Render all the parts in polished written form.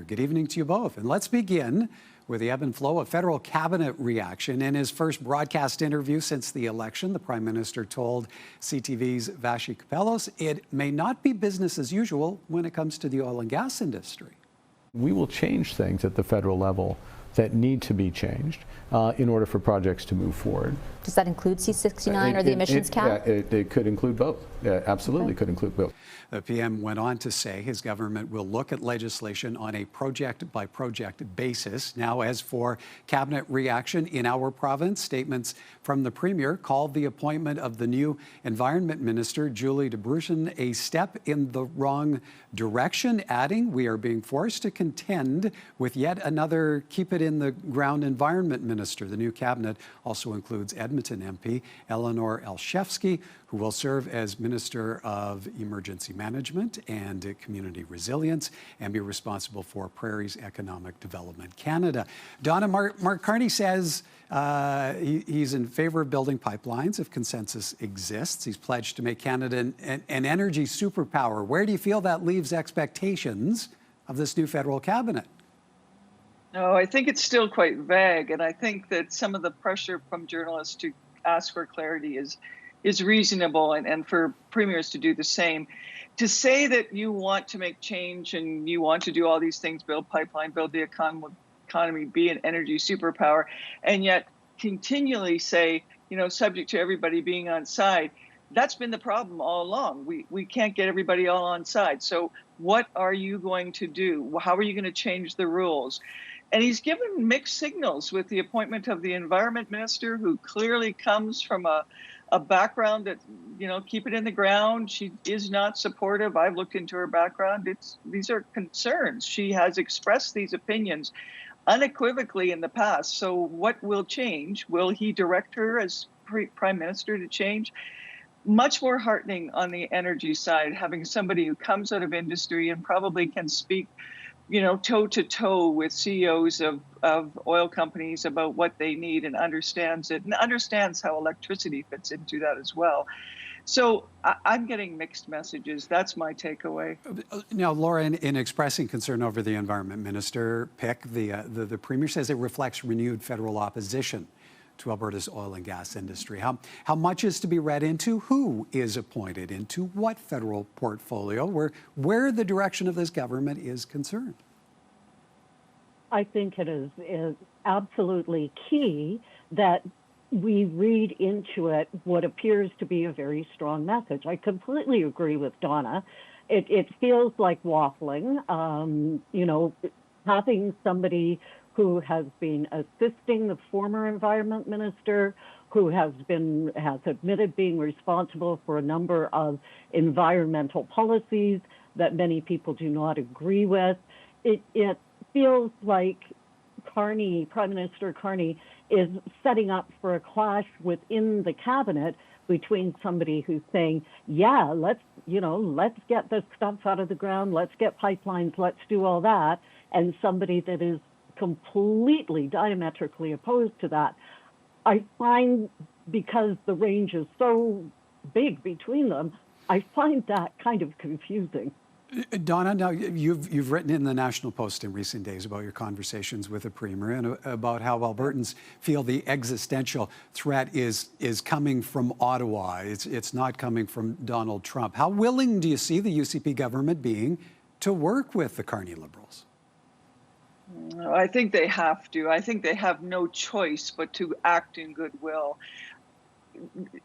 Good evening to you both. And let's begin with the ebb and flow of federal cabinet reaction. In his first broadcast interview since the election, the Prime Minister told CTV's Vashi Kapelos it may not be business as usual when it comes to the oil and gas industry. We will change things at the federal level that need to be changed in order for projects to move forward. Does that include C-69 or the emissions cap? It could include both. Absolutely could include both. The PM went on to say his government will look at legislation on a project-by-project basis. Now, as for cabinet reaction in our province, statements from the Premier called the appointment of the new Environment Minister, Julie DeBruschen, a step in the wrong direction, adding, "We are being forced to contend with yet another keep-it-in-the-ground Environment Minister." The new cabinet also includes Edmonton MP Eleanor Elshevsky, who will serve as Minister of Emergency Management and Community Resilience and be responsible for Prairies Economic Development Canada. Donna, Mark Carney says he's in favor of building pipelines if consensus exists. He's pledged to make Canada an energy superpower. Where do you feel that leaves expectations of this new federal cabinet? No, I think it's still quite vague, and I think that some of the pressure from journalists to ask for clarity is reasonable, and for premiers to do the same. To say that you want to make change and you want to do all these things, build pipeline, build the economy, be an energy superpower, and yet continually say, subject to everybody being on side, that's been the problem all along. We can't get everybody all on side. So what are you going to do? How are you going to change the rules? And he's given mixed signals with the appointment of the Environment Minister, who clearly comes from a background that, keep it in the ground. She is not supportive. I've looked into her background. These are concerns. She has expressed these opinions unequivocally in the past. So what will change? Will he direct her as Prime Minister to change? Much more heartening on the energy side, having somebody who comes out of industry and probably can speak toe to toe with CEOs of oil companies about what they need and understands it and understands how electricity fits into that as well. So I'm getting mixed messages. That's my takeaway. Now, Laura, in expressing concern over the Environment Minister pick, the Premier says it reflects renewed federal opposition to Alberta's oil and gas industry. How much is to be read into who is appointed into what federal portfolio, where the direction of this government is concerned? I think it is absolutely key that we read into it what appears to be a very strong message. I completely agree with Donna. It feels like waffling, having somebody who has been assisting the former Environment Minister, who has admitted being responsible for a number of environmental policies that many people do not agree with. It feels like Prime Minister Carney is setting up for a clash within the cabinet between somebody who's saying, yeah, let's get this stuff out of the ground, let's get pipelines, let's do all that, and somebody that is completely diametrically opposed to that. I find, because the range is so big between them, I find that kind of confusing. Donna, now you've written in the National Post in recent days about your conversations with the Premier and about how Albertans feel the existential threat is coming from Ottawa. It's not coming from Donald Trump. How willing do you see the UCP government being to work with the Carney Liberals? I think they have to. I think they have no choice but to act in goodwill.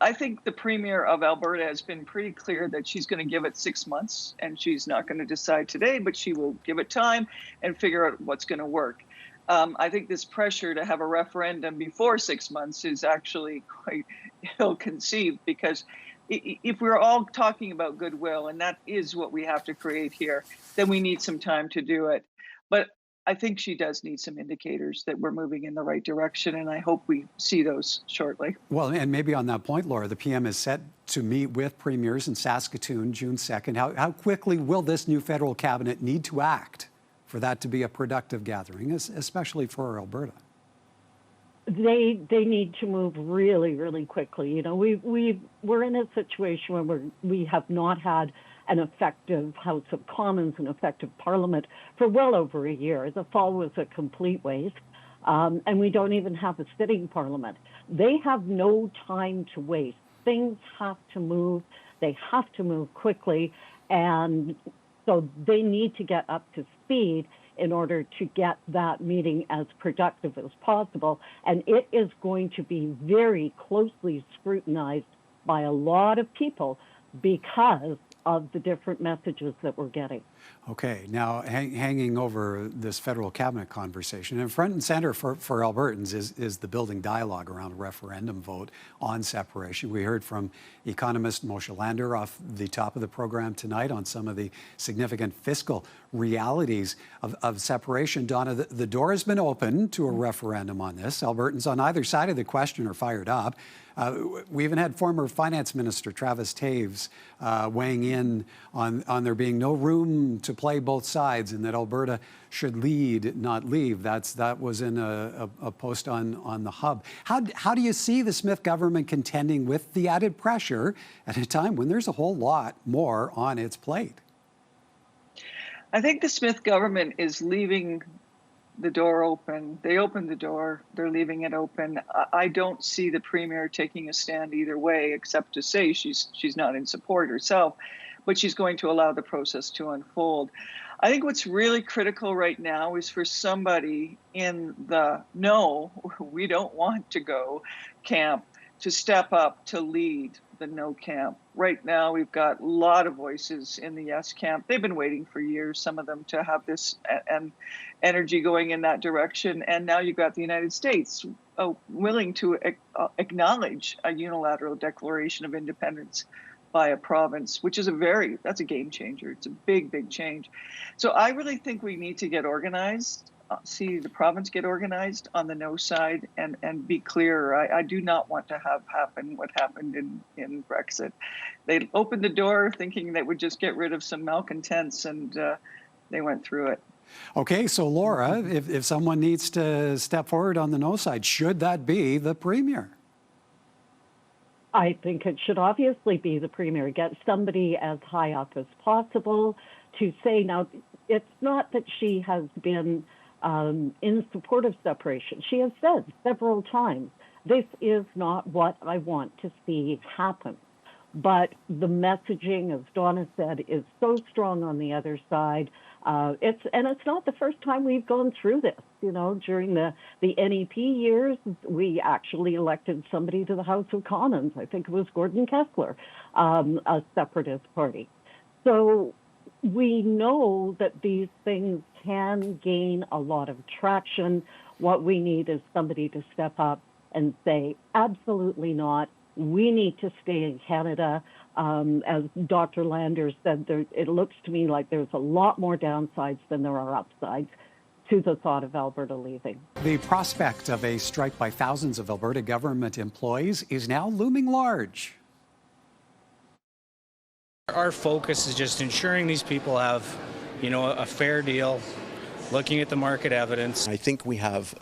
I think the Premier of Alberta has been pretty clear that she's going to give it 6 months, and she's not going to decide today, but she will give it time and figure out what's going to work. I think this pressure to have a referendum before 6 months is actually quite ill-conceived, because if we're all talking about goodwill, and that is what we have to create here, then we need some time to do it. But I think she does need some indicators that we're moving in the right direction, and I hope we see those shortly. Well, and maybe on that point, Laura, the PM is set to meet with premiers in Saskatoon June 2nd. How quickly will this new federal cabinet need to act for that to be a productive gathering, especially for Alberta? They need to move really, really quickly. We're in a situation where we have not had an effective House of Commons, an effective Parliament for well over a year. The fall was a complete waste. And we don't even have a sitting Parliament. They have no time to waste. Things have to move. They have to move quickly. And so they need to get up to speed in order to get that meeting as productive as possible. And it is going to be very closely scrutinized by a lot of people because of the different messages that we're getting. Okay, now hanging over this federal cabinet conversation, and front and center for Albertans is the building dialogue around a referendum vote on separation. We heard from economist Moshe Lander off the top of the program tonight on some of the significant fiscal realities of separation. Donna, the door has been open to a referendum on this. Albertans on either side of the question are fired up. We even had former Finance Minister Travis Taves weighing in on there being no room to play both sides and that Alberta should lead, not leave. That was in a post on the Hub. How do you see the Smith government contending with the added pressure at a time when there's a whole lot more on its plate? I think the Smith government is leaving the door open. They opened the door. They're leaving it open. I don't see the Premier taking a stand either way, except to say she's not in support herself, but she's going to allow the process to unfold. I think what's really critical right now is for somebody in the no, we don't want to go camp to step up to lead the no camp. Right now, we've got a lot of voices in the yes camp. They've been waiting for years, some of them, to have this and energy going in that direction. And now you've got the United States willing to acknowledge a unilateral declaration of independence by a province, which is that's a game changer. It's a big, big change. So I really think we need to get organized, see the province get organized on the no side and be clear. I do not want to have happen what happened in Brexit. They opened the door thinking they would just get rid of some malcontents, and they went through it. Okay, so Laura, if someone needs to step forward on the no side, should that be the Premier? I think it should obviously be the Premier. Get somebody as high up as possible to say, now, it's not that she has been in support of separation. She has said several times, this is not what I want to see happen. But the messaging, as Donna said, is so strong on the other side. It's not the first time we've gone through this. You know, during the NEP years, we actually elected somebody to the House of Commons. I think it was Gordon Kessler, a separatist party. So we know that these things can gain a lot of traction. What we need is somebody to step up and say, absolutely not. We need to stay in Canada. As Dr. Lander said, it looks to me like there's a lot more downsides than there are upsides to the thought of Alberta leaving. The prospect of a strike by thousands of Alberta government employees is now looming large. Our focus is just ensuring these people have, a fair deal, looking at the market evidence. I think we have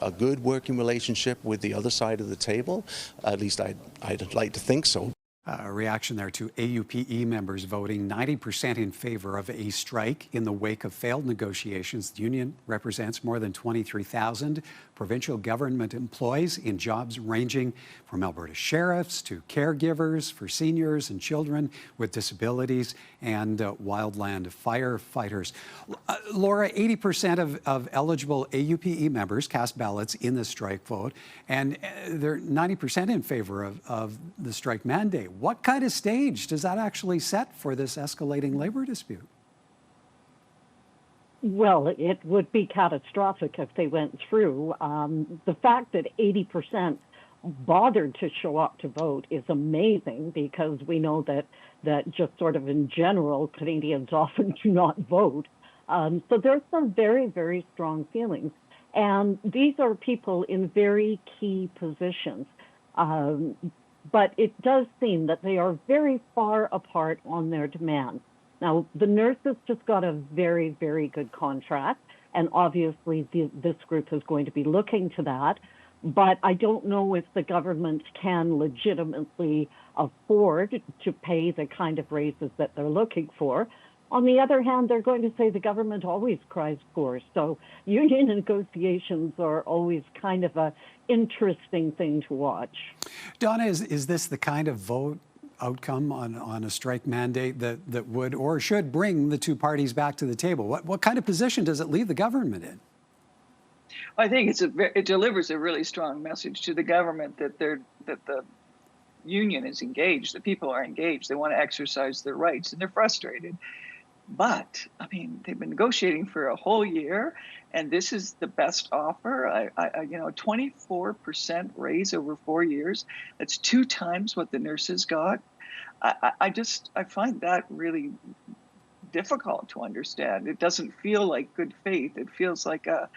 a good working relationship with the other side of the table. At least I'd like to think so. A reaction there to AUPE members voting 90% in favor of a strike in the wake of failed negotiations. The union represents more than 23,000 provincial government employees in jobs ranging from Alberta sheriffs to caregivers for seniors and children with disabilities and wildland firefighters. Laura, 80% of eligible AUPE members cast ballots in the strike vote, and they're 90% in favor of the strike mandate. What kind of stage does that actually set for this escalating labor dispute? Well, it would be catastrophic if they went through. The fact that 80% bothered to show up to vote is amazing, because we know that just sort of in general, Canadians often do not vote. So there's some very, very strong feelings. And these are people in very key positions. But it does seem that they are very far apart on their demands. Now, the nurses just got a very, very good contract, and obviously this group is going to be looking to that. But I don't know if the government can legitimately afford to pay the kind of raises that they're looking for. On the other hand, they're going to say the government always cries poor. So union negotiations are always kind of an interesting thing to watch. Donna, is this the kind of vote outcome on a strike mandate that would or should bring the two parties back to the table? What kind of position does it leave the government in? I think it delivers a really strong message to the government that the union is engaged, the people are engaged, they want to exercise their rights, and they're frustrated. But I mean, they've been negotiating for a whole year, and this is the best offer. 24% raise over 4 years. That's 2 times what the nurses got. I find that really difficult to understand. It doesn't feel like good faith. It feels like a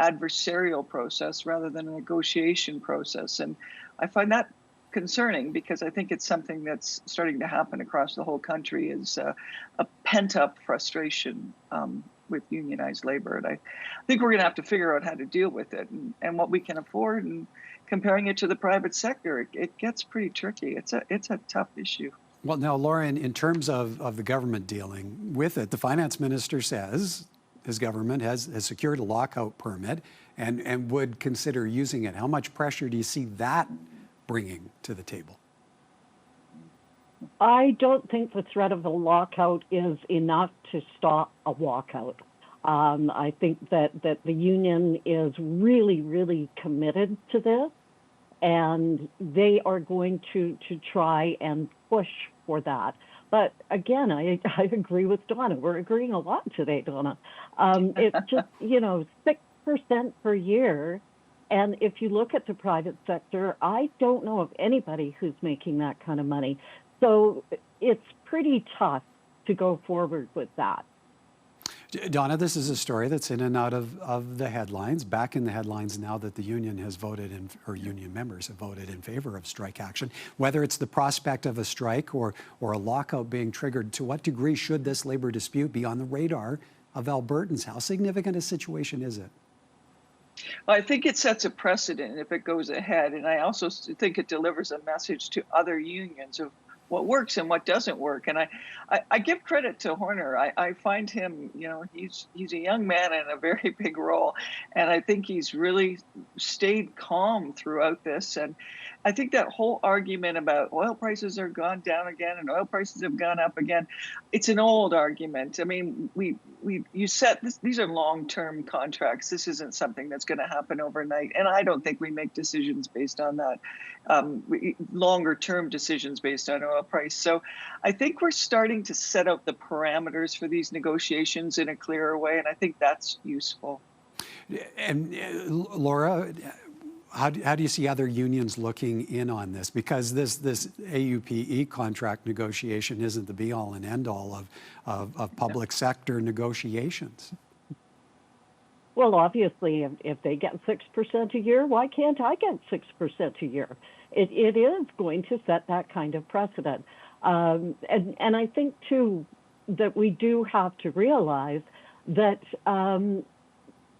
adversarial process rather than a negotiation process, and I find that concerning because I think it's something that's starting to happen across the whole country is a pent-up frustration with unionized labor. And I think we're going to have to figure out how to deal with it and what we can afford. And comparing it to the private sector, it gets pretty tricky. It's a tough issue. Well, now, Laura, in terms of the government dealing with it, the finance minister says his government has secured a lockout permit and would consider using it. How much pressure do you see that bringing to the table? I don't think the threat of a lockout is enough to stop a walkout. I think that the union is really, really committed to this, and they are going to try and push for that. But again, I agree with Donna. We're agreeing a lot today, Donna. It's just, 6% per year. And if you look at the private sector, I don't know of anybody who's making that kind of money. So it's pretty tough to go forward with that. Donna, this is a story that's in and out of the headlines, back in the headlines now that the union has voted in, or union members have voted in favor of strike action. Whether it's the prospect of a strike or a lockout being triggered, to what degree should this labor dispute be on the radar of Albertans? How significant a situation is it? Well, I think it sets a precedent if it goes ahead. And I also think it delivers a message to other unions of what works and what doesn't work. And I give credit to Horner. I find him, he's a young man in a very big role. And I think he's really stayed calm throughout this. And I think that whole argument about oil prices are gone down again and oil prices have gone up again, it's an old argument. I mean, you set this, these are long-term contracts. This isn't something that's going to happen overnight. And I don't think we make decisions based on that, longer-term decisions based on oil price. So I think we're starting to set out the parameters for these negotiations in a clearer way. And I think that's useful. And Laura, how do you see other unions looking in on this? Because this AUPE contract negotiation isn't the be-all and end-all of public sector negotiations. Well, obviously, if they get 6% a year, why can't I get 6% a year? It is going to set that kind of precedent. And I think, too, that we do have to realize that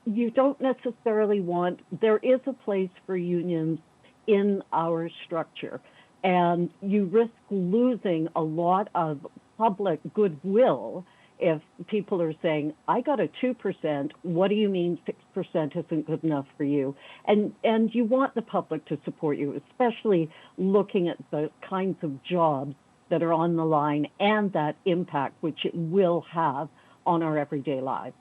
you don't necessarily want, there is a place for unions in our structure, and you risk losing a lot of public goodwill if people are saying, I got a 2%, what do you mean 6% isn't good enough for you? And you want the public to support you, especially looking at the kinds of jobs that are on the line and that impact which it will have on our everyday lives.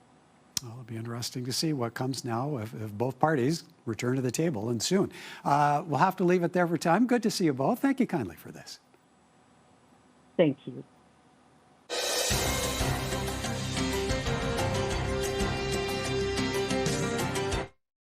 Well, it'll be interesting to see what comes now if both parties return to the table, and soon. We'll have to leave it there for time. Good to see you both. Thank you kindly for this. Thank you.